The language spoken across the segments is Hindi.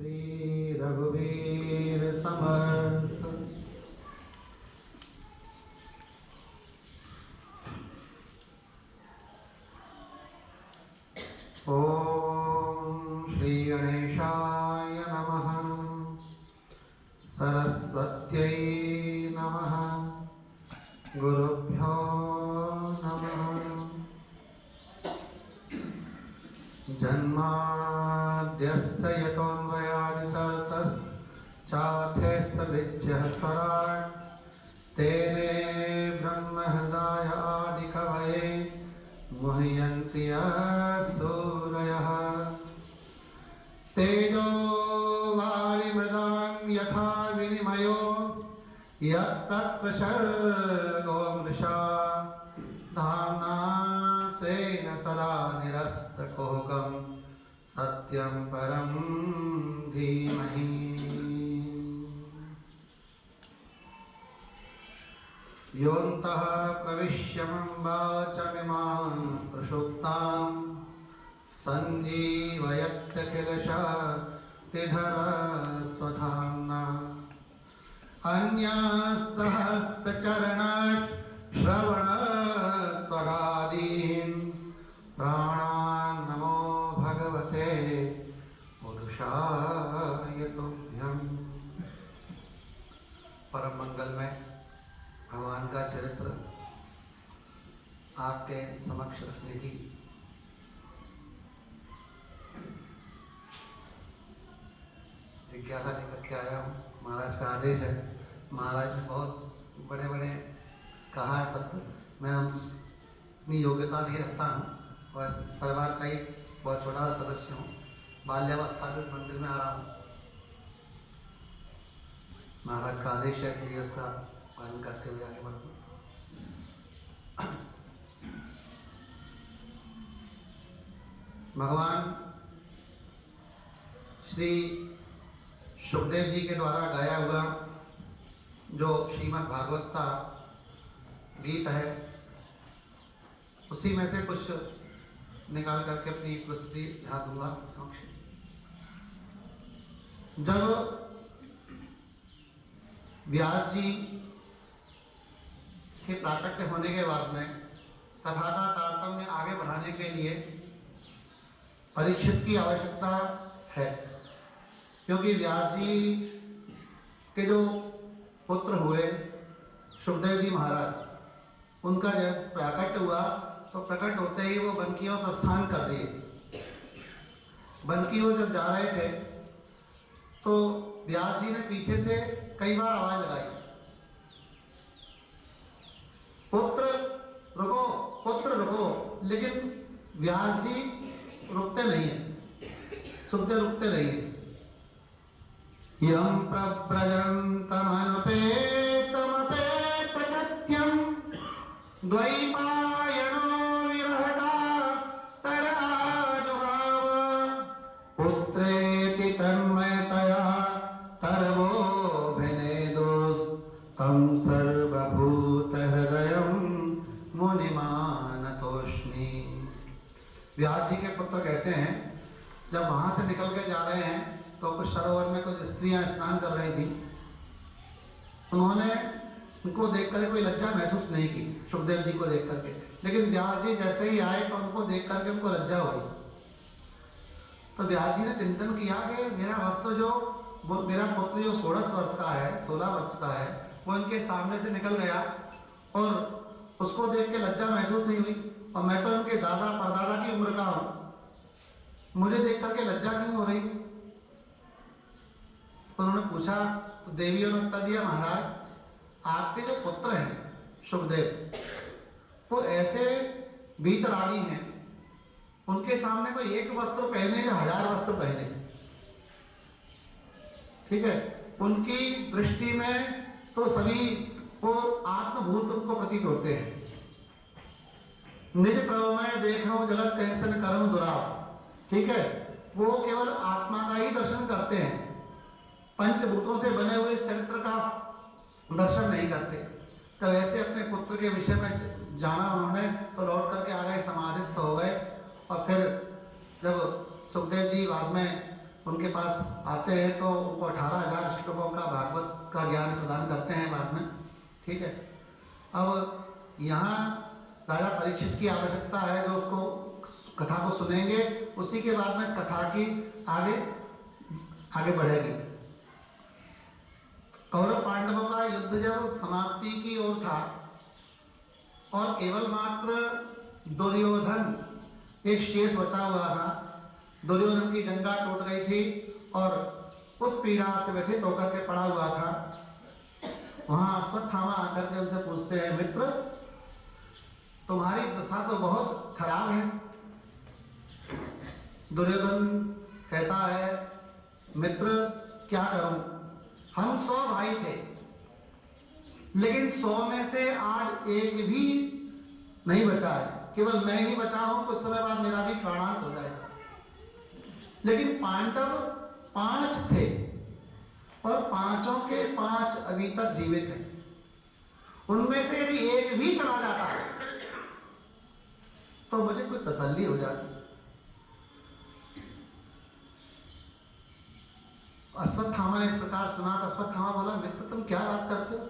श्री रघुवीर समर्थ। ओम श्री गणेशाय नमः। सरस्वत्यै नमः। गुरुभ्यो नमः। जन्माद्यस्य यतोऽन्वयादितरतश्चार्थेष्वभिज्ञः स्वराट् तेने ब्रह्महृदाय आदिकवये मुह्यन्ति यः सूरयः। तेजो वारिमृदां यथा विनिमयो यत्तत्प्रसर्गो मृषा धाम्ना स्वेन सदा निरस्तकुहकं सत्यं परं धीमहि। योऽन्तः प्रविश्य मम वाचमिमां प्रसुप्तां सञ्जीवयत्यखिलशक्तिधरा स्वधाम्ना। अन्यास्तहस्तचरणश्रवणत्वगादीन् प्राणान् नमो भगवते पुरुषाय तुभ्यम्। परम मंगल में भगवान का चरित्र आपके समक्ष रखने की जिज्ञासा लेकर के आया हूँ। महाराज का आदेश है। महाराज ने बहुत बड़े बड़े कहा है तत्व। मैं अपनी योग्यता नहीं रखता हूँ और परिवार का ही बहुत छोटा सदस्य हूँ। बाल्यावस्था के मंदिर में आ रहा हूँ। महाराज का आदेश है, इसलिए उसका पालन करते हुए आगे बढ़ता हूँ। भगवान श्री सुखदेव जी के द्वारा गाया हुआ जो श्रीमद् भागवत का गीत है, उसी में से कुछ निकाल करके अपनी प्रस्तुति यहाँ दूंगा। जब व्यास जी के प्राकट्य होने के बाद में कथा का तारतम्य आगे बढ़ाने के लिए परीक्षित की आवश्यकता है, क्योंकि व्यास जी के जो पुत्र हुए सुखदेव जी महाराज, उनका जब प्राकट्य हुआ तो प्रकट होते ही वो बन की ओर प्रस्थान कर दिए। बन की ओर जब जा रहे थे तो व्यास जी ने पीछे से कई बार आवाज लगाई, पुत्र रुको, पुत्र रुको। लेकिन व्यास जी रुकते नहीं है, सुखदेव रुकते नहीं है। यम प्रव्रजन्तमनुपेतमपेतकृत्यं द्वैपायनो विरहकातराजुहाव पुत्रेति तन्मयतया तरवोऽभिनेदोस्तं सर्वभूतहृदयं मुनिमानतोऽस्मि। व्यास जी के पुत्र कैसे हैं? जब वहां से निकल के जा रहे हैं तो कुछ सरोवर में कुछ स्त्रियां स्नान कर रही थी। उन्होंने उनको देख कर कोई लज्जा महसूस नहीं की, सुखदेव जी को देख करके। लेकिन व्यास जी जैसे ही आए तो उनको देख करके उनको लज्जा हुई। तो व्यास जी ने चिंतन किया कि मेरा वस्त्र जो मेरा पुत्र जो 16 वर्ष का है, 16 वर्ष का है, वो इनके सामने से निकल गया और उसको देख के लज्जा महसूस नहीं हुई। और मैं तो इनके दादा परदादा की उम्र का हूं, मुझे देख करके लज्जा क्यों हो रही? उन्होंने पूछा तो देवियों ने उत्तर दिया, महाराज आपके जो पुत्र हैं सुखदेव, वो ऐसे वीतरागी हैं, उनके सामने कोई एक वस्त्र पहने या 1000 वस्त्र पहने, ठीक है, उनकी दृष्टि में तो सभी वो आत्मभूत उनको प्रतीत होते हैं। निज प्रभुमय देखो जगत कहतन करम दुराव, ठीक है, वो केवल आत्मा का ही दर्शन करते हैं, पंचभूतों से बने हुए इस चरित्र का दर्शन नहीं करते। तो वैसे अपने पुत्र के विषय में जाना उन्होंने तो लौट करके आ गए, समाधिस्थ हो गए। और फिर जब सुखदेव जी बाद में उनके पास आते हैं तो उनको 18,000 श्लोकों का भागवत का ज्ञान प्रदान करते हैं बाद में। ठीक है, अब यहाँ राजा परीक्षित की आवश्यकता है जो उसको कथा को सुनेंगे, उसी के बाद में इस कथा की आगे बढ़ेगी। कौरव पांडवों का युद्ध जब समाप्ति की ओर था और केवल मात्र दुर्योधन एक शेष बचा हुआ था, दुर्योधन की जंगा टूट गई थी और उस पीड़ा से व्यथित होकर के पड़ा हुआ था। वहां अश्वत्थामा आकर के उनसे पूछते हैं, मित्र तुम्हारी दशा तो बहुत खराब है। दुर्योधन कहता है, मित्र क्या करूं, हम 100 भाई थे, लेकिन 100 में से आज एक भी नहीं बचा है, केवल मैं ही बचा हूं, कुछ समय बाद मेरा भी प्राणांत हो जाएगा। लेकिन पांडव 5 थे और 5 के 5 अभी तक जीवित हैं। उनमें से यदि एक भी चला जाता है तो मुझे कोई तसल्ली हो जाती। अश्वत्थामा ने इस प्रकार सुना तो अश्वत्थामा बोला, मित्र तुम क्या बात करते हो,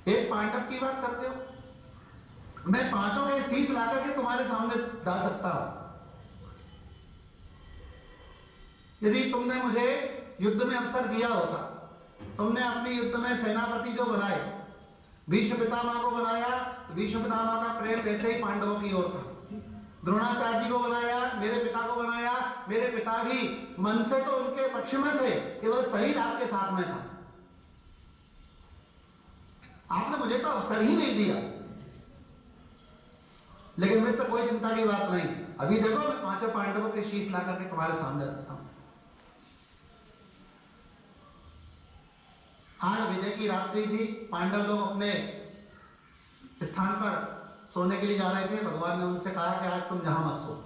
एक पांडव की बात करते हो, मैं 5 के शीश लाकर के तुम्हारे सामने डाल सकता हूं। यदि तुमने मुझे युद्ध में अवसर दिया होता, तुमने अपने युद्ध में सेनापति जो बनाए, भीष्म पितामह को बनाया, भीष्म पितामह का प्रेम वैसे ही पांडवों की ओर था। द्रोणाचार्य जी को बनाया, मेरे पिता को बनाया, मेरे पिता भी मन से तो उनके पक्ष में थे, केवल शरीर आपके साथ में था। आपने मुझे तो अवसर ही नहीं दिया। लेकिन मित्र कोई चिंता की बात नहीं, अभी देखो मैं 5 पांडवों के शीश ला करके तुम्हारे सामने रखता हूं। आज विजय की रात्रि थी, पांडव लोग अपने स्थान पर सोने के लिए जा रहे थे। भगवान ने उनसे कहा कि आज तुम जहां मत सो,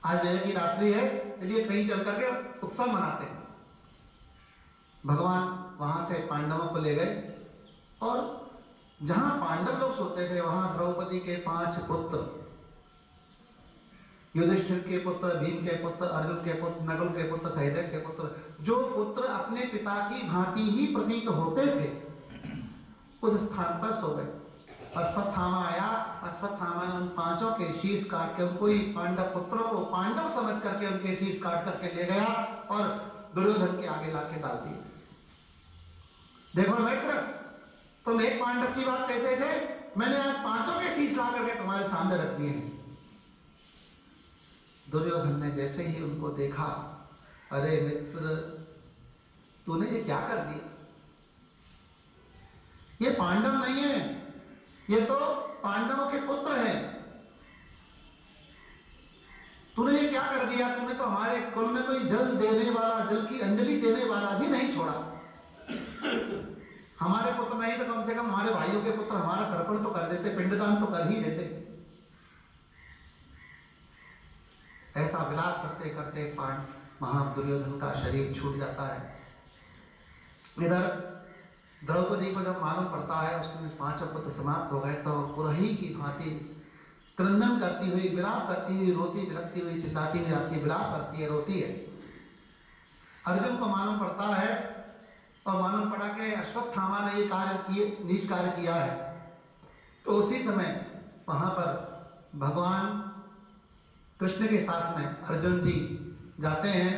आज विजय की रात्रि है, इसलिए कहीं चल करके उत्सव मनाते हैं। भगवान वहां से पांडवों को ले गए और जहां पांडव लोग सोते थे वहां द्रौपदी के 5 पुत्र, युधिष्ठिर के पुत्र, भीम के पुत्र, अर्जुन के पुत्र, नकुल के पुत्र, सहदेव के पुत्र, जो पुत्र अपने पिता की भांति ही प्रतीत होते थे, उस स्थान पर सो गए। अश्वत्थामा आया, अश्वत्थामा ने उन 5 के शीश काट के, उनको ही पांडव पुत्रों को पांडव समझ करके उनके शीश काट करके ले गया और दुर्योधन के आगे लाके डाल दिए। देखो मित्र, तुम एक पांडव की बात कहते थे, मैंने आज 5 के शीश ला करके तुम्हारे सामने रख दिए हैं। दुर्योधन ने जैसे ही उनको देखा, अरे मित्र तूने ये क्या कर दिया, ये पांडव नहीं है, ये तो पांडवों के पुत्र हैं, तूने ये क्या कर दिया, तूने तो हमारे कुल में कोई जल देने वाला, जल की अंजलि देने वाला भी नहीं छोड़ा। हमारे पुत्र नहीं तो कम से कम हमारे भाइयों के पुत्र हमारा तर्पण तो कर देते, पिंडदान तो कर ही देते। ऐसा विलाप करते करते दुर्योधन का शरीर छूट जाता है। इधर द्रौपदी को जब मालूम पड़ता है उसमें 5 पुत्र समाप्त हो गए तो पुरही की भांति क्रंदन करती हुई, विलाप करती हुई, रोती बिलखती हुई, चिल्लाती हुई आती, विलाप करती है, रोती है। अर्जुन को मालूम पड़ता है और मालूम पड़ा कि अश्वत्थामा ने ये नीच कार्य किया है, तो उसी समय वहां पर भगवान कृष्ण के साथ में अर्जुन जी जाते हैं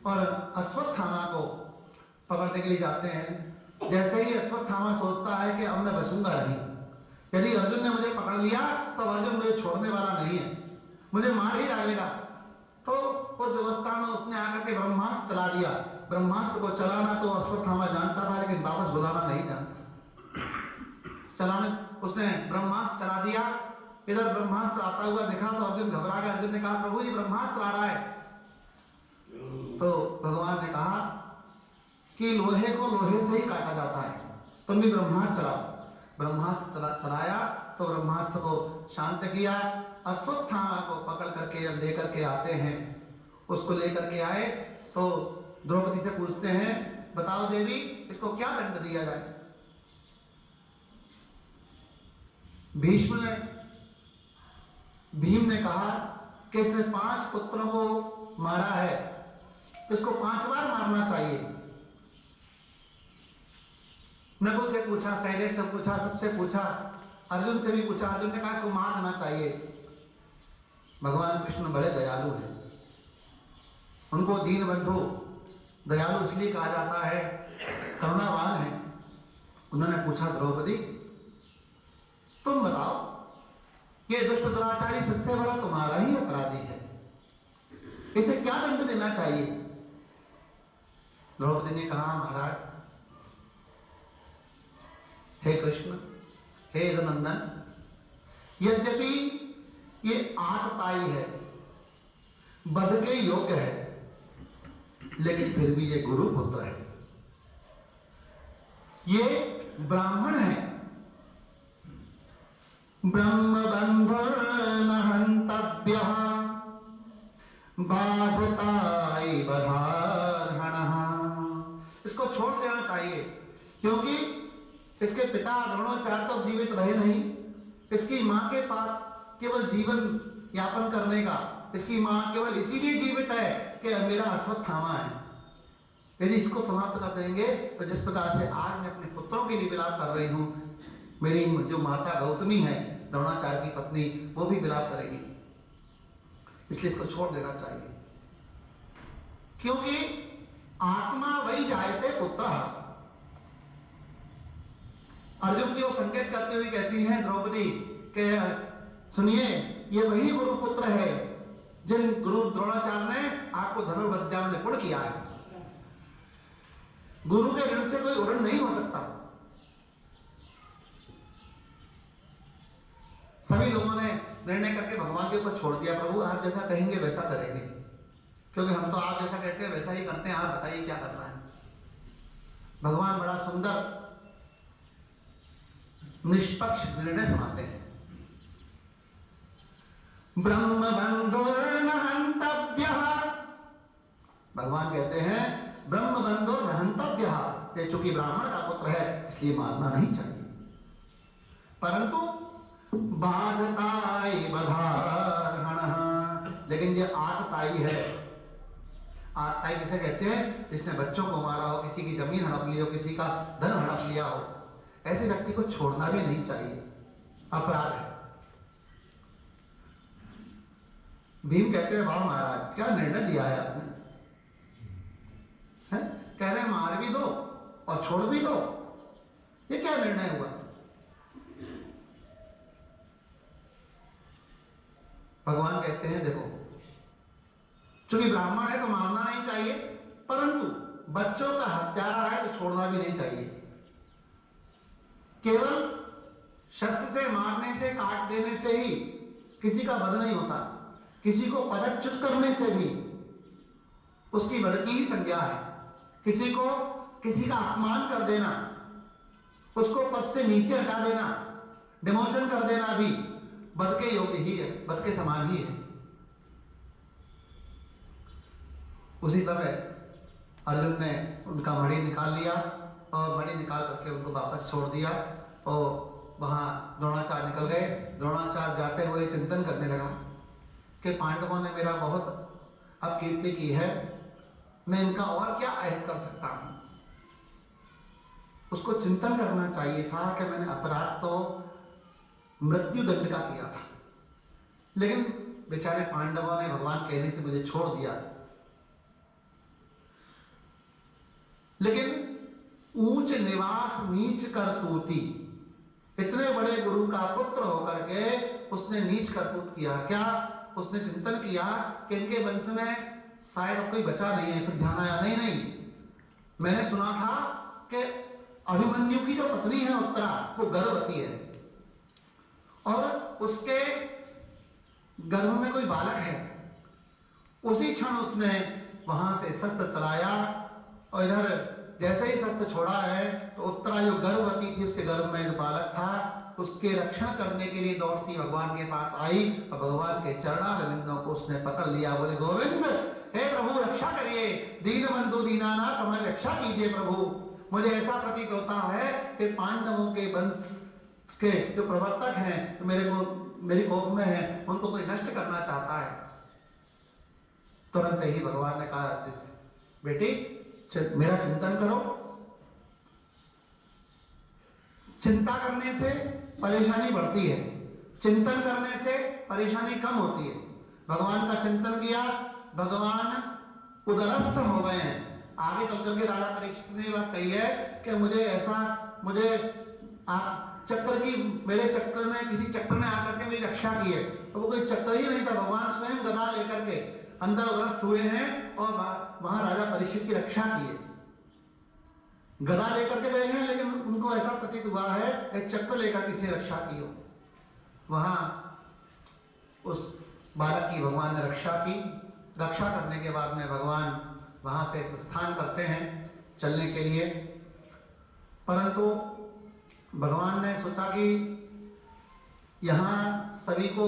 और अश्वत्थामा को पकड़ने के लिए जाते हैं। जैसे ही अश्वत्थामा सोचता है कि अब मैं बचूंगा नहीं, यदि अर्जुन ने मुझे पकड़ लिया तो अर्जुन मुझे छोड़ने वाला नहीं है, मुझे मार ही डालेगा। तो उस व्यवस्था में उसने आकर के ब्रह्मास्त्र चला दिया। ब्रह्मास्त्र को चलाना तो अश्वत्थामा जानता था, लेकिन वापस बुलाना नहीं जानता। चलाने उसने ब्रह्मास्त्र चला दिया। इधर ब्रह्मास्त्र आता हुआ देखा तो अर्जुन घबरा गया। अर्जुन ने कहा, प्रभु जी ब्रह्मास्त्र आ रहा है। तो भगवान ने कहा कि लोहे को लोहे से ही काटा जाता है, तुम भी ब्रह्मास्त्र चलाओ। ब्रह्मास्त्र चलाया तो ब्रह्मास्त्र को शांत किया। अश्वत्थामा को पकड़ करके जब लेकर के आते हैं, उसको लेकर के आए तो द्रौपदी से पूछते हैं, बताओ देवी इसको क्या दंड दिया जाए। भीम ने कहा कि इसने 5 पुत्रों को मारा है, तो इसको 5 बार मारना चाहिए। नकुल से पूछा, सहदेव से पूछा, सबसे पूछा, अर्जुन से भी पूछा। अर्जुन ने कहा इसको मार देना चाहिए। भगवान कृष्ण बड़े दयालु हैं, उनको दीन बंधु दयालु इसलिए कहा जाता है, करुणावान है। उन्होंने पूछा, द्रौपदी तुम बताओ, ये दुष्ट दुराचारी सबसे बड़ा तुम्हारा ही अपराधी है, इसे क्या दंड देना चाहिए? द्रौपदी ने कहा, महाराज, हे कृष्ण, हे यदुनंदन, यद्यपि ये आतताई है, वध के योग्य है, लेकिन फिर भी ये गुरु पुत्र है, ये ब्राह्मण है। ब्रह्मबंधुर्न हन्तव्यः बाधताई बधार्हणः। इसको छोड़ देना चाहिए, क्योंकि इसके पिता द्रोणाचार्य तो जीवित रहे नहीं। इसकी मां के पास केवल जीवन यापन करने का, इसकी मां केवल इसीलिए जीवित है कि मेरा अश्वत्थामा है। यदि इसको समाप्त कर देंगे तो जिस प्रकार से आज मैं अपने पुत्रों के लिए विलाप कर रही हूं, मेरी जो माता गौतमी है, द्रोणाचार्य की पत्नी, वो भी विलाप करेगी। इसलिए इसको छोड़ देना चाहिए, क्योंकि आत्मा वही जायते पुत्र। अर्जुन की वो संकेत करते हुए कहती हैं द्रौपदी के, सुनिए, ये वही गुरु पुत्र है जिन गुरु द्रोणाचार्य ने आपको धनुर्विद्या में निपुण किया है। गुरु के ऋण से कोई ऋण नहीं हो सकता। सभी लोगों ने निर्णय करके भगवान के ऊपर छोड़ दिया, प्रभु आप जैसा कहेंगे वैसा करेंगे, क्योंकि हम तो आप जैसा कहते हैं वैसा ही करते हैं, आप बताइए क्या करना है। भगवान बड़ा सुंदर निष्पक्ष निर्णय सुनाते हैं। ब्रह्म बंधुर्न हन्तव्यः, भगवान कहते हैं ब्रह्म बंधुर्न हन्तव्यः, ये चूंकि ब्राह्मण का पुत्र है इसलिए मारना नहीं चाहिए, परंतु बाधताई बधार्हणः, लेकिन ये आतताई है। आतताई किसे कहते हैं? जिसने बच्चों को मारा हो, किसी की जमीन हड़प ली हो, किसी का धन हड़प लिया हो, ऐसे व्यक्ति को छोड़ना भी नहीं चाहिए, अपराध है। भीम कहते हैं, वाह महाराज क्या निर्णय लिया है आपने, है? कह रहे हैं मार भी दो और छोड़ भी दो, ये क्या निर्णय हुआ? भगवान कहते हैं देखो, चूंकि ब्राह्मण है तो मारना नहीं चाहिए, परंतु बच्चों का हत्यारा है तो छोड़ना भी नहीं चाहिए। केवल शस्त्र से मारने से, काट देने से ही किसी का वध नहीं होता, किसी को पदच्युत करने से भी उसकी वध की ही संज्ञा है। किसी का अपमान कर देना, उसको पद से नीचे हटा देना, डिमोशन कर देना भी वध के योग्य ही है, वध के समान ही है। उसी समय अर्जुन ने उनका मणि निकाल लिया और मणि निकाल करके उनको वापस छोड़ दिया और वहां द्रोणाचार्य निकल गए। द्रोणाचार्य जाते हुए चिंतन करने लगा कि पांडवों ने मेरा बहुत अपकीर्ति की है, मैं इनका और क्या अहित कर सकता हूं। उसको चिंतन करना चाहिए था कि मैंने अपराध तो मृत्यु दंड का किया था, लेकिन बेचारे पांडवों ने भगवान कहने से मुझे छोड़ दिया। लेकिन ऊंच निवास नीच करतूती, इतने बड़े गुरु का पुत्र होकर के उसने नीच करतूत किया। क्या? उसने चिंतन किया कि इनके वंश में शायद अब कोई बचा नहीं है। फिर ध्यान आया, नहीं, मैंने सुना था कि अभिमन्यु की जो पत्नी है उत्तरा, वो गर्भवती है और उसके गर्भ में कोई बालक है। उसी क्षण उसने वहां से शस्त्र चलाया और इधर जैसे ही शस्त्र छोड़ा है तो उत्तरा जो गर्भवती थी, उसके गर्भ में जो बालक था, उसके रक्षण करने के लिए दौड़ती भगवान के पास आई और भगवान के चरणारविंदों को उसने पकड़ लिया। बोले, गोविंद, हे प्रभु रक्षा करिए, दीन बंधु दीनानाथ हमारी रक्षा कीजिए प्रभु। मुझे ऐसा प्रतीत होता है कि पांडवों के वंश के जो प्रवर्तक हैं, तो मेरी कोख में है, उनको कोई नष्ट करना चाहता है। तुरंत ही भगवान ने कहा, बेटी मेरा चिंतन करो। चिंता करने से परेशानी बढ़ती है, चिंतन करने से परेशानी कम होती है। भगवान का चिंतन किया, भगवान उदरस्थ हो गए हैं। आगे चल करके राजा परीक्षित ने बात कही है कि मुझे चक्र की, मेरे चक्र ने, किसी चक्र ने आकर के मेरी रक्षा की है। तो वो कोई चक्र ही नहीं था, भगवान स्वयं गदा लेकर के अंदर उदरस्थ हुए हैं और वहां राजा परीक्षित की रक्षा की है। गदा लेकर के गए हैं, लेकिन उनको ऐसा प्रतीत हुआ है कि चक्र लेकर किसी रक्षा की हो। वहां उस बालक की भगवान ने रक्षा की। रक्षा करने के बाद में भगवान वहां से प्रस्थान करते हैं चलने के लिए। परंतु भगवान ने सोचा कि यहाँ सभी को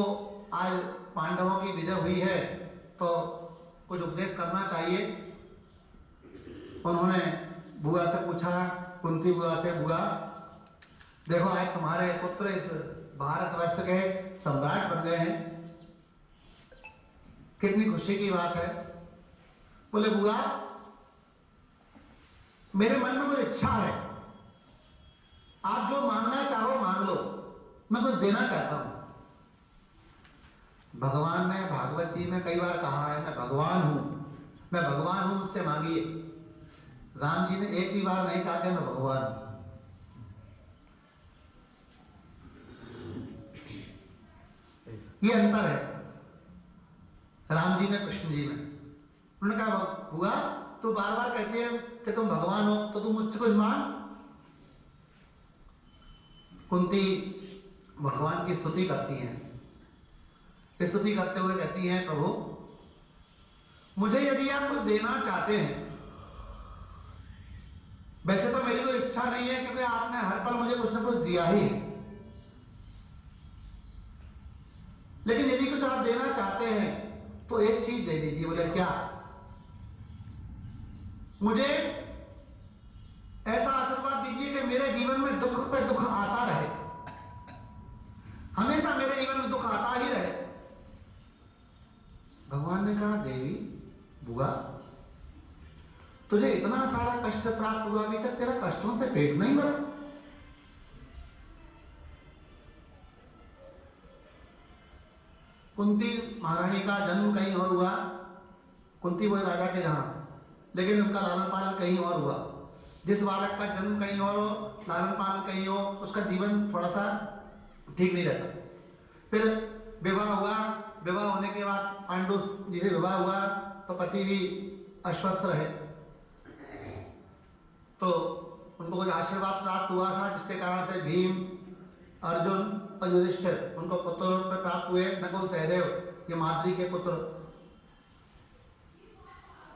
आज पांडवों की विजय हुई है तो कुछ उपदेश करना चाहिए। उन्होंने बुआ से पूछा, कुंती बुआ से, बुआ देखो आज तुम्हारे पुत्र इस भारतवर्ष के सम्राट बन गए हैं, कितनी खुशी की बात है। बोले बुआ मेरे मन में कोई इच्छा है, आप जो मांगना चाहो मांग लो, मैं कुछ देना चाहता हूं। भगवान ने भागवत जी में कई बार कहा है मैं भगवान हूं, मुझसे मांगिए। राम जी ने एक भी बार नहीं कहा कि मैं भगवान हूं। ये अंतर है राम जी में, कृष्ण जी में। उन्होंने कहा बुआ तो बार बार कहते हैं कि तुम भगवान हो, तो तुम मुझसे कुछ मांग। कुंती भगवान की स्तुति करती हैं, स्तुति करते हुए कहती हैं प्रभु मुझे यदि आप कुछ देना चाहते हैं, वैसे तो मेरी कोई इच्छा नहीं है क्योंकि आपने हर पल मुझे कुछ ना कुछ दिया ही है, लेकिन यदि कुछ आप देना चाहते हैं तो एक चीज दे दीजिए। बोले क्या? मुझे ऐसा आशीर्वाद दीजिए कि मेरे जीवन में दुख पे दुख आता रहे, हमेशा मेरे जीवन में दुख आता ही रहे। भगवान ने कहा देवी बुआ तुझे इतना सारा कष्ट प्राप्त हुआ, अभी तक तेरा कष्टों से पेट नहीं भरा। कुंती महारानी का जन्म कहीं और हुआ, कुंती वो राजा के यहां, लेकिन उनका लालन पालन कहीं और हुआ। जिस बालक का जन्म कहीं और हो, लालन पालन कहीं हो, उसका जीवन थोड़ा सा ठीक नहीं रहता। फिर विवाह हुआ, विवाह होने के बाद पांडु जी से विवाह हुआ तो पति भी अस्वस्थ रहे, तो उनको कुछ आशीर्वाद प्राप्त हुआ था जिसके कारण से भीम, अर्जुन और युधिष्ठिर उनको पुत्र पर प्राप्त हुए। नकुल सहदेव ये माद्री के पुत्र,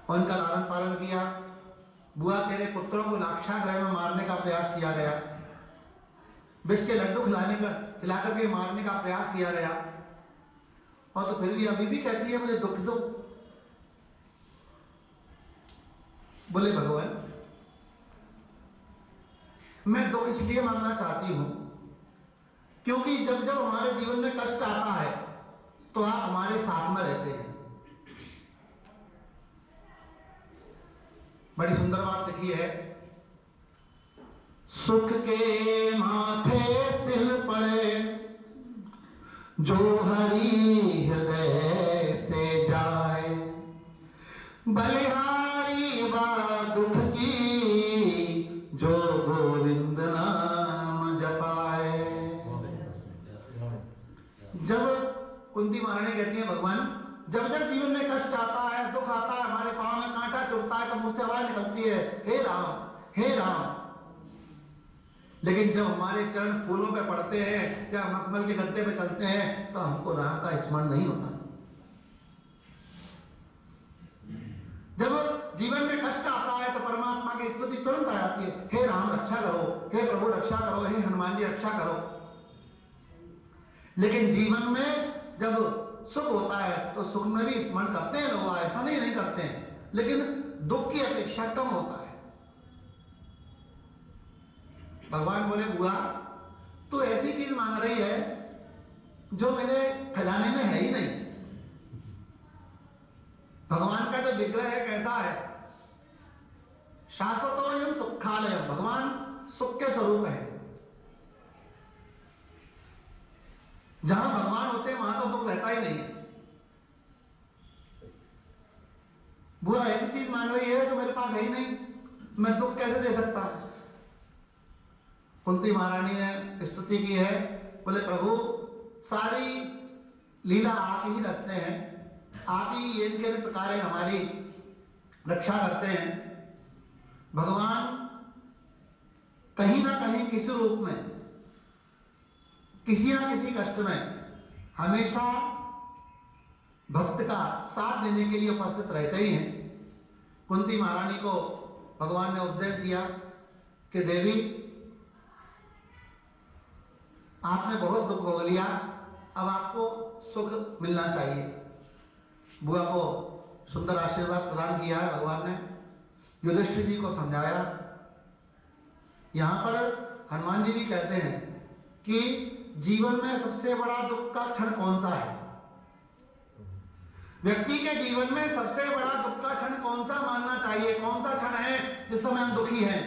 और उनका लालन पालन किया। बुआ तेरे पुत्रों को लाक्षागृह में मारने का प्रयास किया गया, विष के लड्डू खिलाकर के मारने का प्रयास किया गया, और तो फिर भी अभी भी कहती है मुझे दुख दो। बोले भगवान मैं दुख इसलिए मांगना चाहती हूं क्योंकि जब जब हमारे जीवन में कष्ट आता है तो आप हमारे साथ में रहते हैं। बड़ी सुंदर बात लिखी है, सुख के माथे सिल पड़े जो हरि हृदय से जाए, बलिहारी बा दुख की जो गोविंद नाम जपाए। जब कुंती महारानी कहती है भगवान जब जब जीवन में कष्ट आता है, दुख आता है, हमारे पांव में कांटा चुभता है तो मुझसे आवाज निकलती है हे राम हे राम। लेकिन जब हमारे चरण फूलों पे पड़ते हैं या मखमल के गद्दे पे चलते हैं तो हमको राम का स्मरण नहीं होता। जब जीवन में कष्ट आता है तो परमात्मा की स्तुति तुरंत आ जाती है, हे राम रक्षा करो, हे प्रभु रक्षा करो, हे हनुमान जी रक्षा करो। लेकिन जीवन में जब सुख होता है तो सुख में भी स्मरण करते हैं लोग, ऐसा नहीं करते हैं, लेकिन दुख की अपेक्षा कम होता है। भगवान बोले बुआ तो ऐसी चीज मांग रही है जो मेरे खजाने में है ही नहीं। भगवान का जो विग्रह है कैसा है, शाश्वतोयम सुखालयम, भगवान सुख के स्वरूप है। जहां भगवान होते हैं वहां तो दुख रहता ही नहीं। बुआ ऐसी चीज मांग रही है जो मेरे पास है ही नहीं, मैं दुख कैसे दे सकता हूं? कुंती महारानी ने स्तुति की है, बोले प्रभु सारी लीला आप ही रचते हैं, आप ही ये के प्रकार हमारी रक्षा करते हैं। भगवान कहीं ना कहीं किसी रूप में, किसी ना किसी कष्ट में हमेशा भक्त का साथ देने के लिए उपस्थित रहते ही हैं। कुंती महारानी को भगवान ने उपदेश दिया कि देवी आपने बहुत दुख भोग लिया, अब आपको सुख मिलना चाहिए। बुआ को सुंदर आशीर्वाद प्रदान किया है भगवान ने, युधिष्ठिर जी को समझाया। यहां पर हनुमान जी भी कहते हैं कि जीवन में सबसे बड़ा दुख का क्षण कौन सा है? व्यक्ति के जीवन में सबसे बड़ा दुख का क्षण कौन सा मानना चाहिए? कौन सा क्षण है जिस समय हम दुखी हैं?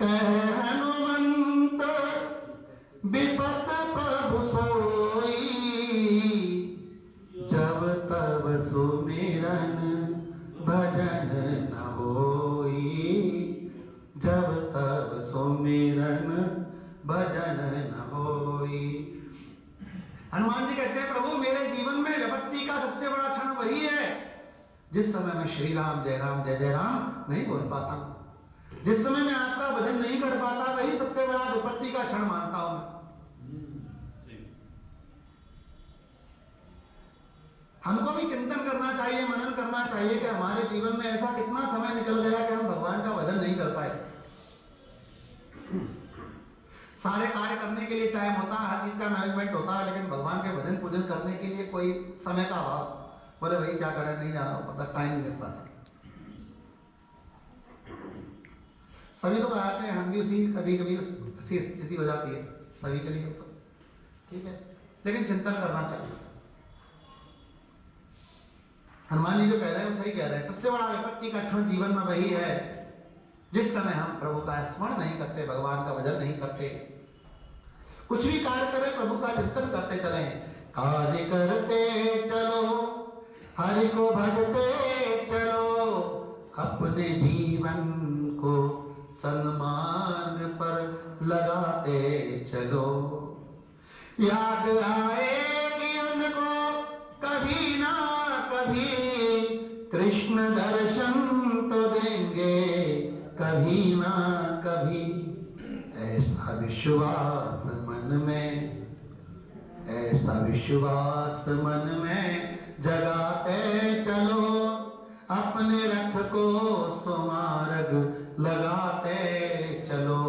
कह हनुमंत विपत प्रभु सोई, जब तब सुमिरन भजन न होई, जब तब सुमिरन भजन न होई। हनुमान जी कहते हैं प्रभु मेरे जीवन में विपत्ति का सबसे बड़ा क्षण वही है जिस समय मैं श्री राम जय जय राम नहीं बोल पाता, जिस समय मैं आपका भजन नहीं कर पाता, वही सबसे बड़ा विपत्ति का क्षण मानता हूं मैं। हमको भी चिंतन करना चाहिए, मनन करना चाहिए कि हमारे जीवन में ऐसा कितना समय निकल गया कि हम भगवान का भजन नहीं कर पाए। सारे कार्य करने के लिए टाइम होता है, हर चीज का मैनेजमेंट होता है, लेकिन भगवान के भजन पूजन करने के लिए कोई समय का अभाव। बोले भाई क्या करें, नहीं जाना हो पाता, टाइम नहीं मिल पाता। सभी लोग आते हैं, हम भी उसी कभी कभी उसी स्थिति हो जाती है सभी के लिए, तो ठीक है, लेकिन चिंतन करना चाहिए। हनुमान जी जो कह रहे हैं वो सही कह रहे हैं। सबसे बड़ा विपत्ति का क्षण जीवन में वही है जिस समय हम प्रभु का स्मरण नहीं करते, भगवान का भजन नहीं करते। कुछ भी कार्य करें प्रभु का चिंतन करते चलें। कार्य करते चलो, हरि को भजते चलो, अपने जीवन को सन्मान पर लगाते चलो। याद आएगी उनको कभी ना कभी, कृष्ण दर्शन तो देंगे कभी ना कभी। ऐसा विश्वास मन में, ऐसा विश्वास मन में जगाते चलो, अपने रथ को सुमार्ग लगाते चलो।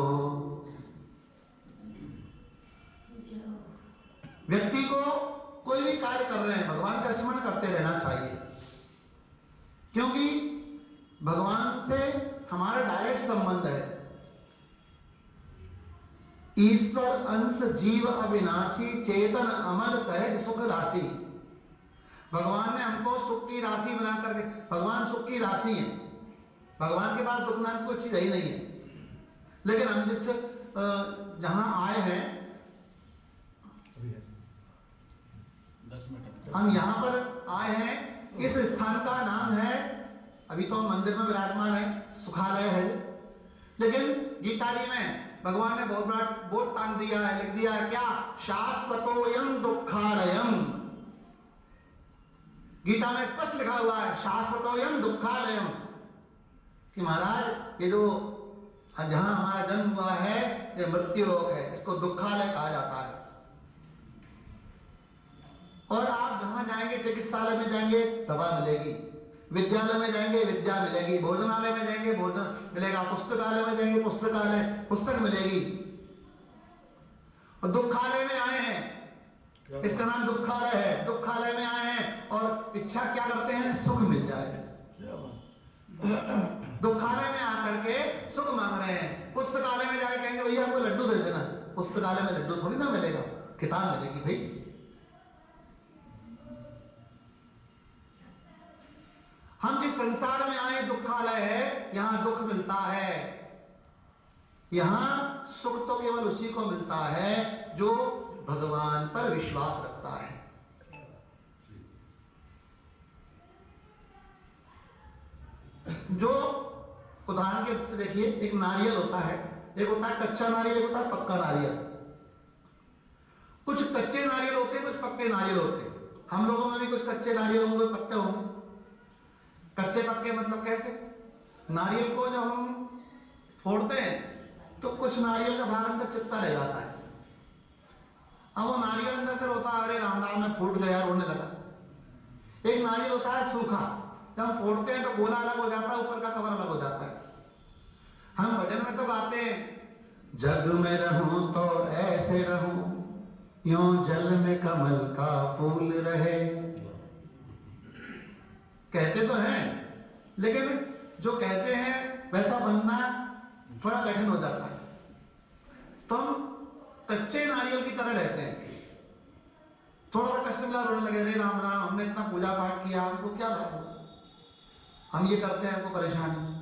व्यक्ति को कोई भी कार्य कर रहे हैं भगवान का स्मरण करते रहना चाहिए, क्योंकि भगवान से हमारा डायरेक्ट संबंध है। ईश्वर अंश जीव अविनाशी, चेतन अमल सहज सुख राशि। भगवान ने हमको सुख की राशि बना करके, भगवान सुख की राशि है, भगवान के पास दुख नाम की कोई चीज ही नहीं है। लेकिन हम जिस जहां आए हैं, हम यहां पर आए हैं, इस स्थान का नाम है, अभी तो हम मंदिर में विराजमान है, सुखालय है। लेकिन गीताजी में भगवान ने बहुत बड़ा बोर्ड टांग दिया है, लिख दिया है क्या? शाश्वतोयम दुखालयम। गीता में स्पष्ट लिखा हुआ है शाश्वतोयम दुखालयम, कि महाराज ये जो जहां हमारा जन्म हुआ है ये मृत्यु लोक है, इसको दुखालय कहा जाता है। और आप जहां जाएंगे, चिकित्सालय में जाएंगे दवा मिलेगी, विद्यालय में जाएंगे विद्या मिलेगी, भोजनालय में जाएंगे भोजन मिलेगा, पुस्तकालय में जाएंगे पुस्तकालय पुस्तक मिलेगी। और दुखालय में आए हैं, इसका नाम दुखालय है। दुखालय में आए हैं और इच्छा क्या करते हैं? सुख मिल जाए। दुखालय में आकर के सुख मांग रहे हैं। पुस्तकालय में जाके कहेंगे भैया हमको लड्डू दे देना, पुस्तकालय में लड्डू थोड़ी ना मिलेगा, किताब मिलेगी भाई। हम जिस संसार में आए दुखालय है, यहां दुख मिलता है। यहां सुख तो केवल उसी को मिलता है जो भगवान पर विश्वास रखता है। जो उदाहरण के रूप से देखिए, एक नारियल होता है, एक होता है कच्चा नारियल, एक होता है पक्का नारियल। कुछ कच्चे नारियल होते हैं, कुछ पक्के नारियल होते हैं। हम लोगों में भी कुछ कच्चे नारियल होंगे, पक्के होंगे। कच्चे पक्के मतलब कैसे? नारियल को जब हम फोड़ते हैं तो कुछ नारियल का भाग अंदर चिपका रह जाता है। अब वो नारियल अंदर से रोता, अरे राम राम में फूट गया, रोने लगा। एक नारियल होता है सूखा, जब हम फोड़ते हैं तो गोला अलग हो जाता है, ऊपर का कवर अलग हो जाता है। हम भजन में तो गाते हैं, जग में रहूं तो ऐसे रहूं, यूं जल में कमल का फूल रहे। कहते तो हैं, लेकिन जो कहते हैं वैसा बनना थोड़ा कठिन हो जाता है। तो हम कच्चे नारियल की तरह रहते हैं। थोड़ा सा कष्ट मिला, रोने लगे, अरे राम राम, हमने इतना पूजा पाठ किया, हमको क्या लाभ हुआ, हम ये करते हैं, हमको परेशानी।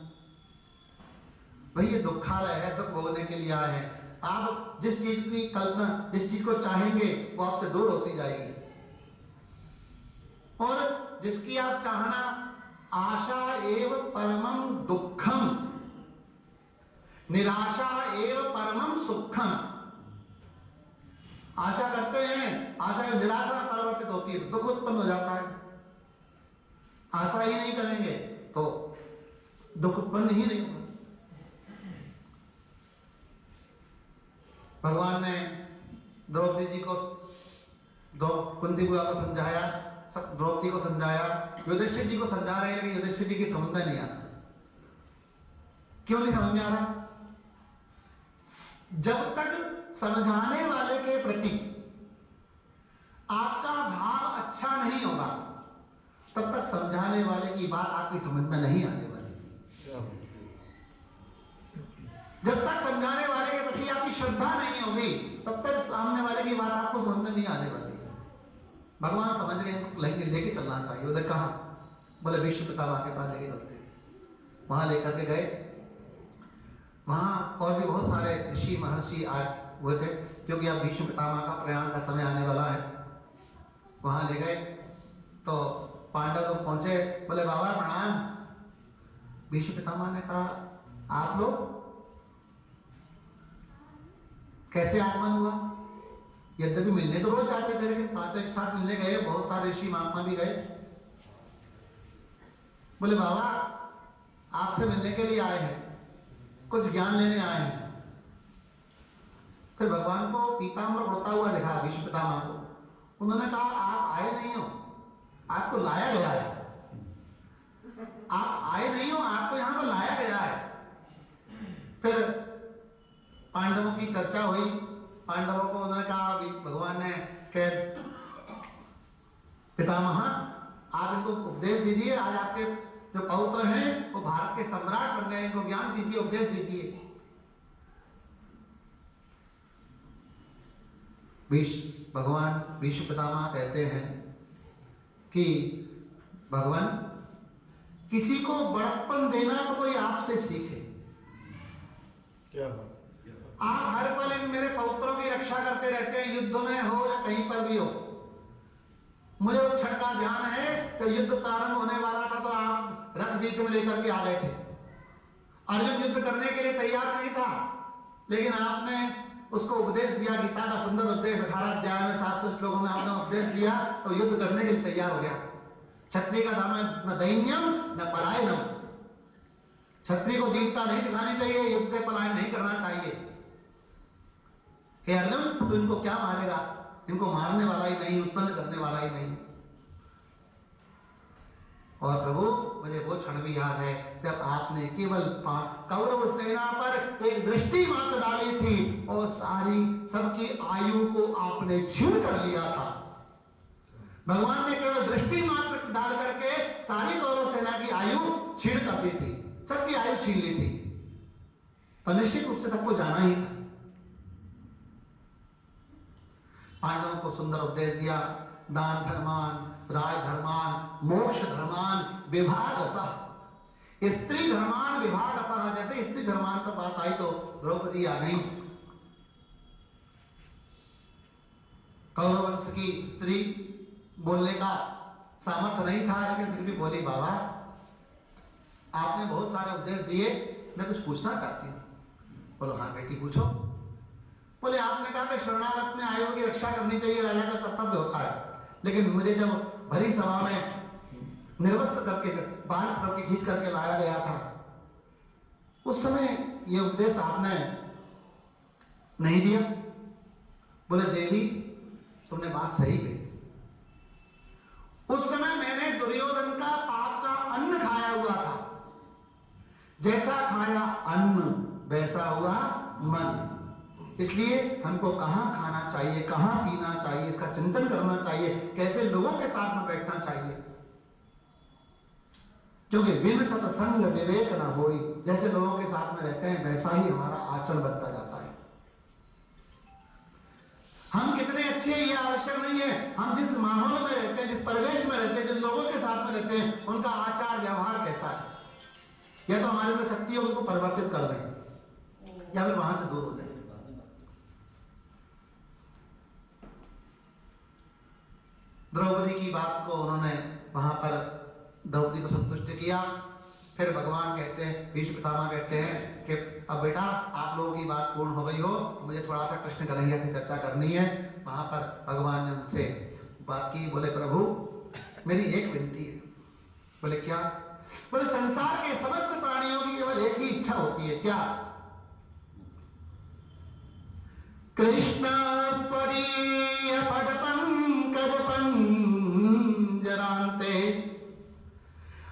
भाई ये दुखालय है, दुख भोगने के लिए आए हैं। आप जिस चीज की कल्पना, जिस चीज को चाहेंगे वो आपसे दूर होती जाएगी, और जिसकी आप चाहना, आशा एव परमम दुखम, निराशा एव परमम सुखम। आशा करते हैं, आशा निराशा में परिवर्तित होती है, दुख उत्पन्न हो जाता है। आशा ही नहीं करेंगे तो दुख उत्पन्न ही नहीं होगा। भगवान ने द्रौपदी जी को, कुंती बुआ को समझाया, द्रौपदी को समझाया, युधिष्ठिर जी को समझा रहे हैं, लेकिन युधिष्ठिर जी की समझ में नहीं आता। क्यों नहीं समझ में आ रहा? जब तक समझाने वाले के प्रति आपका भाव अच्छा नहीं होगा, तब तक समझाने वाले की बात आपकी समझ में नहीं आने वाली। जब तक समझाने वाले के प्रति आपकी श्रद्धा नहीं होगी, तब तक सामने वाले की बात आपको समझ में नहीं आने वाली है। भगवान समझ गए, लेके चलना चाहिए। उधर कहा, बोले विष्णु पितामह के पास लेके चलते। वहां लेकर के गए। वहां और भी बहुत सारे ऋषि महर्षि आए हुए थे, क्योंकि अब विष्णु पितामह का प्रयाण का समय आने वाला है। वहां ले गए तो पांडव लोग पहुंचे, बोले बाबा प्रणाम। विष्णु पितामह ने कहा, आप लोग कैसे आगमन हुआ? यद्यपि मिलने तो रोज जाते थे, लेकिन पांचों एक साथ मिलने गए, बहुत सारे ऋषि महात्मा भी गए। बोले बाबा आपसे मिलने के लिए आए हैं, कुछ ज्ञान लेने आए हैं। फिर भगवान को पीताम्बर उड़ता हुआ दिखा, विष्णु पितामह को। उन्होंने कहा, आप आए नहीं हो, आपको लाया गया है। आप आए नहीं हो, आपको यहां पर लाया गया है। फिर पांडवों की चर्चा हुई। पांडवों को उन्होंने कहा, भगवान ने कह, पितामह आप इनको उपदेश दीजिए, आज आपके जो पौत्र हैं वो भारत के सम्राट बन गए, इनको ज्ञान दीजिए, उपदेश दीजिए। भगवान विष्णु पितामह कहते हैं कि भगवान, किसी को बड़प्पन देना तो कोई आपसे सीखे। क्या आप हर पल मेरे पौत्रों की रक्षा करते रहते हैं, युद्ध में हो या कहीं पर भी हो। मुझे उस क्षण का ध्यान है कि युद्ध प्रारंभ होने वाला था तो आप रथ बीच में लेकर के आ गए थे। अर्जुन युद्ध करने के लिए तैयार नहीं था, लेकिन आपने उसको उपदेश दिया, गीता का सुंदर उपदेश, 18 अध्याय में 700 श्लोकों में आपने उपदेश दिया, तो युद्ध करने के लिए तैयार हो गया। क्षत्रिय का धर्म है न दैन्यम न पलायनम। क्षत्रिय को दीनता नहीं दिखानी चाहिए, युद्ध से पलायन नहीं करना चाहिए। हे अर्जुन, तो इनको क्या मारेगा? इनको मारने वाला ही नहीं, उत्पन्न करने वाला ही नहीं। और प्रभु, मुझे वो क्षण भी याद है जब आपने केवल कौरव सेना पर एक दृष्टि मात्र डाली थी और सारी सबकी आयु को आपने छीन कर लिया था। भगवान ने केवल दृष्टि मात्र डाल करके सारी कौरव सेना की आयु छीन कर दी थी, सबकी आयु छीन ली थी। तो निश्चित रूप से सबको जाना ही था। पांडवों को सुंदर उपदेश दिया, दान धर्मान, राज धर्मान, मोक्ष धर्मान, विभागसः, स्त्री धर्मान विभागसः, जैसे स्त्री धर्मान पर बात आई तो द्रौपदी आ गई। कौरव वंश की स्त्री बोलने का सामर्थ्य नहीं था, लेकिन फिर भी बोली, बाबा आपने बहुत सारे उपदेश दिए, मैं कुछ पूछना चाहती हूँ। बोलो हाँ बेटी पूछो। बोले आपने कहा कि शरणागत में आयों की रक्षा करनी चाहिए, राजा का कर्तव्य होता है, लेकिन मुझे जब भरी सभा में निर्वस्त्र करके बाल करके खींच करके लाया गया था, उस समय ये उपदेश आपने नहीं दिया। बोले देवी तुमने बात सही कही, उस समय मैंने दुर्योधन का पाप का अन्न खाया हुआ था, जैसा खाया अन्न वैसा हुआ मन, इसलिए हमको कहां खाना चाहिए, कहां पीना चाहिए, इसका चिंतन करना चाहिए, कैसे लोगों के साथ में बैठना चाहिए, क्योंकि बिन सत्संग विवेक न होई, जैसे लोगों के साथ में रहते हैं वैसा ही हमारा आचरण बनता जाता है। हम कितने अच्छे हैं ये आवश्यक नहीं है, हम जिस माहौल में रहते हैं, जिस परिवेश में रहते हैं, जिस लोगों के साथ में रहते हैं, उनका आचार व्यवहार कैसा है, या तो हमारे अंदर शक्ति है उनको परिवर्तित कर दें या फिर वहां से दूर हो जाए। द्रौपदी की बात को उन्होंने वहां पर द्रौपदी को संतुष्ट किया। फिर भगवान कहते हैं, भीष्म पितामह कहते हैं कि अब बेटा आप लोगों की बात पूर्ण हो गई हो, मुझे थोड़ा सा कृष्ण कन्हैया की चर्चा करनी है। वहां पर भगवान ने उनसे बात की। बोले प्रभु मेरी एक विनती है। बोले क्या? बोले संसार के समस्त प्राणियों की केवल एक ही इच्छा होती है, क्या? कृष्ण स्परीय पद पंकज पंजरान्ते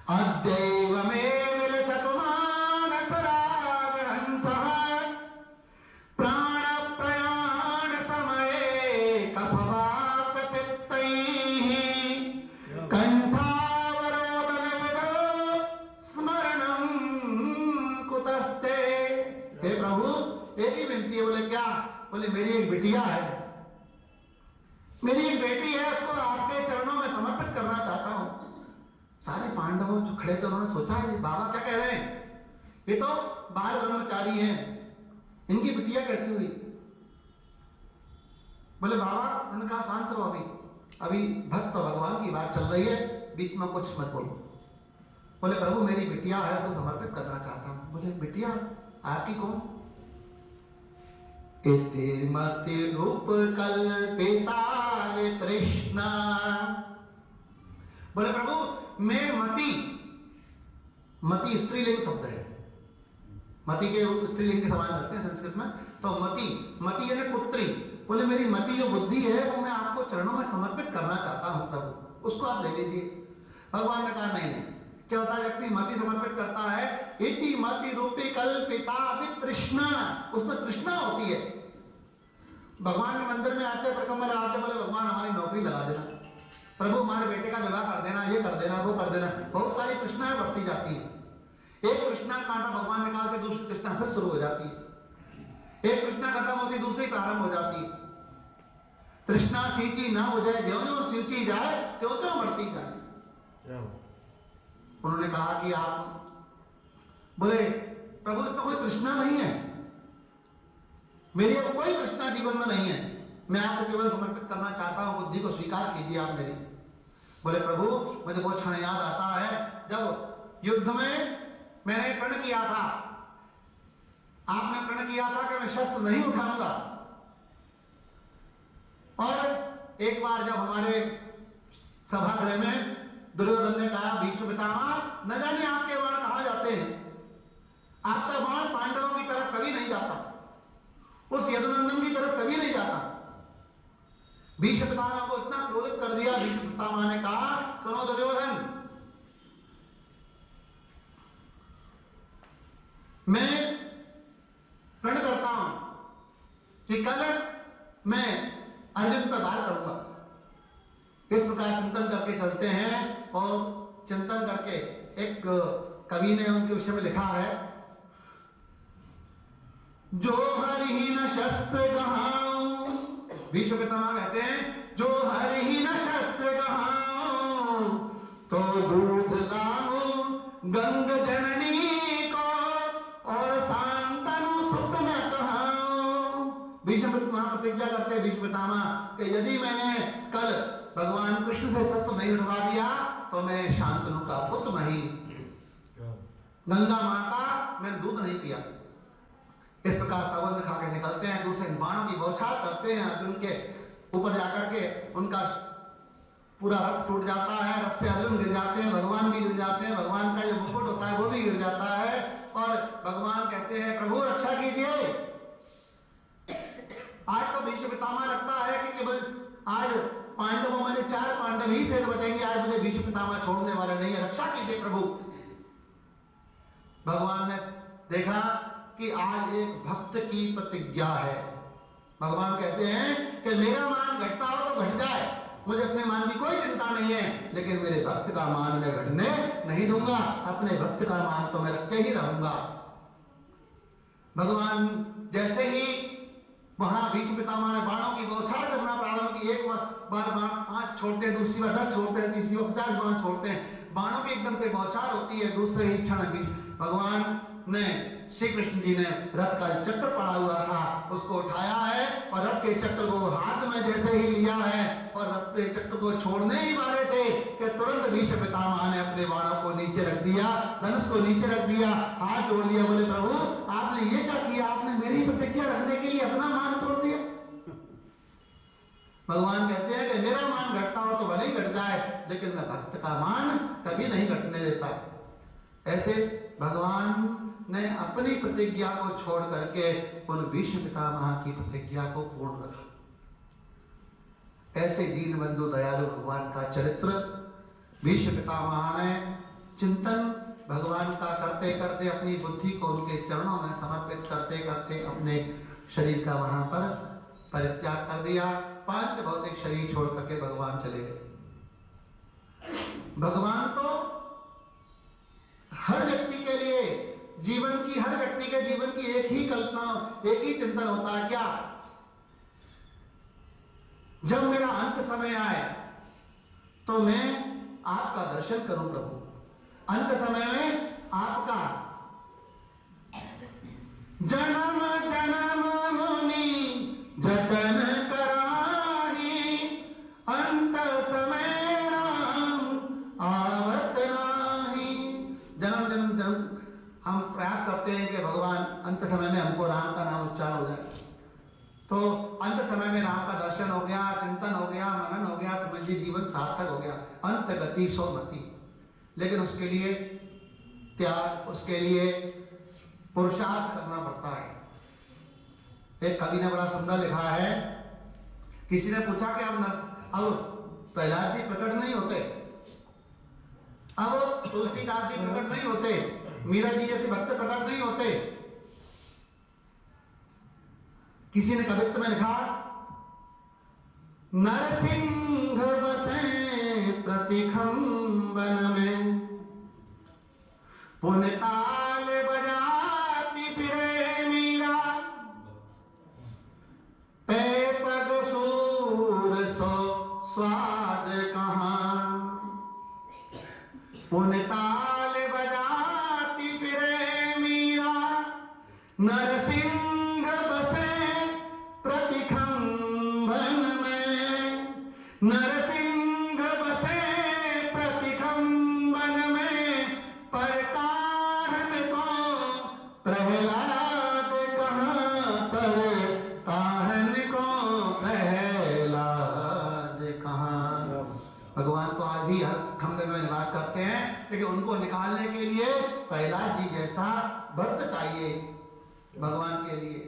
अद्यैव मे विलसतु मानस रागहंसः प्राण प्रयाण समये कफवात पित्तैः कंठावरोदन विदो स्मरणं कुतस्ते। हे प्रभु एक ही विनती है। बोले क्या? बोले मेरी एक बिटिया है, मेरी एक बेटी है, उसको आपके चरणों में समर्पित करना चाहता हूं। सारे पांडवों जो खड़े थे उन्होंने सोचा है बाबा क्या कह रहे हैं, ये तो बाल ब्रह्मचारी हैं, इनकी बिटिया कैसी हुई? बोले बाबा उन्होंने कहा शांत रहो, अभी भक्त और भगवान की बात चल रही है, बीच में कुछ मत बोलो। बोले प्रभु मेरी बिटिया है, उसको समर्पित करना चाहता हूं। बोले बिटिया आपकी कौन? इति मति रूप कल्पिता वितृष्णा। बोले प्रभु मैं मति, मति स्त्रीलिंग शब्द है, मति के रूप स्त्रीलिंग के समान रहते हैं संस्कृत में, तो मति, मति यानी पुत्री। बोले मेरी मति जो बुद्धि है वो मैं आपको चरणों में समर्पित करना चाहता हूं प्रभु, उसको आप ले लीजिए। भगवान ने कहा नहीं नहीं, क्या होता है व्यक्ति मति समर्पित करता है, इति मति रूपी कल्पिता वितृष्णा, उसमें तृष्णा होती है। भगवान के मंदिर में आते परिक्रमा लगाते, बोले भगवान हमारी नौकरी लगा देना, प्रभु हमारे बेटे का विवाह कर देना, ये कर देना, वो कर देना, बहुत सारी तृष्णाएं बढ़ती जाती है। एक तृष्णा कांटा भगवान निकाल के दूसरी तृष्णा फिर शुरू हो जाती है, एक तृष्णा खत्म होती दूसरी प्रारंभ हो जाती है। तृष्णा सींची ना हो जाए, ज्यों ज्यों सींची जाए त्यों त्यों बढ़ती जाए। उन्होंने कहा कि आप, बोले प्रभु इसमें कोई तृष्णा नहीं है, मेरी अब कोई तृष्णा जीवन में नहीं है, मैं आपको केवल समर्पित करना चाहता हूं, बुद्धि को स्वीकार कीजिए आप मेरी। बोले प्रभु मुझे बहुत क्षण याद आता है जब युद्ध में मैंने प्रण किया था, आपने प्रण किया था कि मैं शस्त्र नहीं उठाऊंगा, और एक बार जब हमारे सभागृह में दुर्योधन ने कहा भीष्म पितामह न जाने आपके बाण कहां जाते हैं, आपका बाण पांडवों की तरफ कभी नहीं जाता, उस यदुनंदन की तरफ कभी नहीं जाता। भीष्म पितामह को इतना क्रोधित कर दिया। भीष्म पितामह ने कहा सुनो दुर्योधन, मैं प्रण करता हूं कि कल मैं अर्जुन पर वार करूंगा। इस प्रकार चिंतन करके चलते हैं, और चिंतन करके एक कवि ने उनके विषय में लिखा है, जो हरिहीन शस्त्र गहाऊं, भीष्म पितामह कहते हैं जो हरिहीन शस्त्र गहाऊं तो दूध लाऊं गंग जननी को और शांतनु सुत न कहाऊं। भीष्म वहां प्रतिज्ञा करते भीष्म पितामह कि यदि मैंने कल भगवान कृष्ण से शस्त्र नहीं उठवा दिया तो मैं शांतनु का पुत्र नहीं, गंगा मां का मैंने दूध नहीं पिया। इस प्रकार सवर्ण खा के निकलते हैं, दूसरे बाणों की बौछार करते हैं अर्जुन के ऊपर जाकर के, उनका पूरा रथ टूट जाता है, रथ से अर्जुन गिर जाते हैं, भगवान भी गिर जाते हैं, भगवान का जो मुकुट होता है वो भी गिर जाता है और भगवान कहते हैं प्रभु रक्षा कीजिए। आज तो भीष्म पितामह लगता है कि केवल आज पांडवों में से 4 पांडव ही शेष बचेंगे, आज मुझे भीष्म पितामह छोड़ने वाले नहीं है, रक्षा कीजिए प्रभु। भगवान ने देखा कि आज एक भक्त की प्रतिज्ञा है। भगवान कहते हैं कि मेरा मान घटता हो तो घट जाए, मुझे अपने मान की कोई चिंता नहीं है, लेकिन मेरे भक्त का मान मैं घटने नहीं दूंगा, अपने भक्त का मान तो मैं रखे ही रहूंगा। भगवान जैसे ही वहां भीष्म पितामह ने बाणों की बौछार करना प्रारंभ की, एक बार बाण 5 छोड़ते हैं, दूसरी बार 10 छोड़ते हैं, तीसरी बार 50 बाण छोड़ते हैं, बाणों की एकदम से बौछार होती है। दूसरे ही क्षण भगवान ने श्री कृष्ण जी ने रथ का चक्र पड़ा हुआ था उसको उठाया है और रथ के चक्र को हाथ में जैसे ही लिया है और रथ के चक्र को छोड़ने ही वाले थे कि तुरंत भीष्म पितामह ने अपने बाणों को नीचे रख दिया, धनुष को नीचे रख दिया, हाथ जोड़ दिया, बोले प्रभु आपने ये क्या किया, आपने मेरी प्रतिज्ञा रखने के लिए अपना मान तोड़ दिया। भगवान कहते हैं कि मेरा मान घटता हो तो भले ही घट जाए, लेकिन मैं भक्त का मान कभी नहीं घटने देता। ऐसे भगवान ने अपनी प्रतिज्ञा को छोड़ करके उन भीष्म पितामह की प्रतिज्ञा को पूर्ण रखा। ऐसे दीन बंधु दयालु भगवान का चरित्र भीष्म पितामह ने चिंतन भगवान का करते करते अपनी बुद्धि को उनके चरणों में समर्पित करते करते अपने शरीर का वहां पर परित्याग कर दिया। 5 भौतिक शरीर छोड़ करके भगवान चले गए। भगवान तो हर व्यक्ति के लिए हर व्यक्ति के जीवन की एक ही कल्पना, एक ही चिंतन होता है, क्या जब मेरा अंत समय आए तो मैं आपका दर्शन करूं प्रभु, अंत समय में आपका जन्म जन्म मुनि जतन कराही, अंत समय राम आवत नाही। जन्म जन्म जन्म हम प्रयास करते हैं कि भगवान अंत समय में हमको राम का नाम उच्चारण हो जाए, तो अंत समय में राम का दर्शन हो गया, चिंतन हो गया, मनन हो गया, तो मुझे जीवन सार्थक हो गया, अंत गति सो मति। लेकिन उसके लिए त्याग, उसके लिए पुरुषार्थ करना पड़ता है। एक कवि ने बड़ा सुंदर लिखा है, किसी ने पूछा कि अब प्रहलाद जी प्रकट नहीं होते, अब तुलसीदास जी प्रकट नहीं होते, मीरा जी जैसे भक्त प्रकट नहीं होते। किसी ने कवित्व में लिखा, नरसिंह बसे प्रतिखंबन में, पुन ताल बजाती फिरे मीरा, पे पग सूर सो स्वाद कहां, पुन ताल बजाती फिरे मीरा, नरसिंह बसे प्रतिखंबन में, नरसिंह बसे प्रतिखंबन में, पर कारण को प्रहलाद कहां, पर कारण को प्रहलाद कहां। भगवान तो आज भी हर खंबे में निवास करते हैं, लेकिन उनको निकालने के लिए प्रहलाद जी जैसा भक्त चाहिए भगवान के लिए।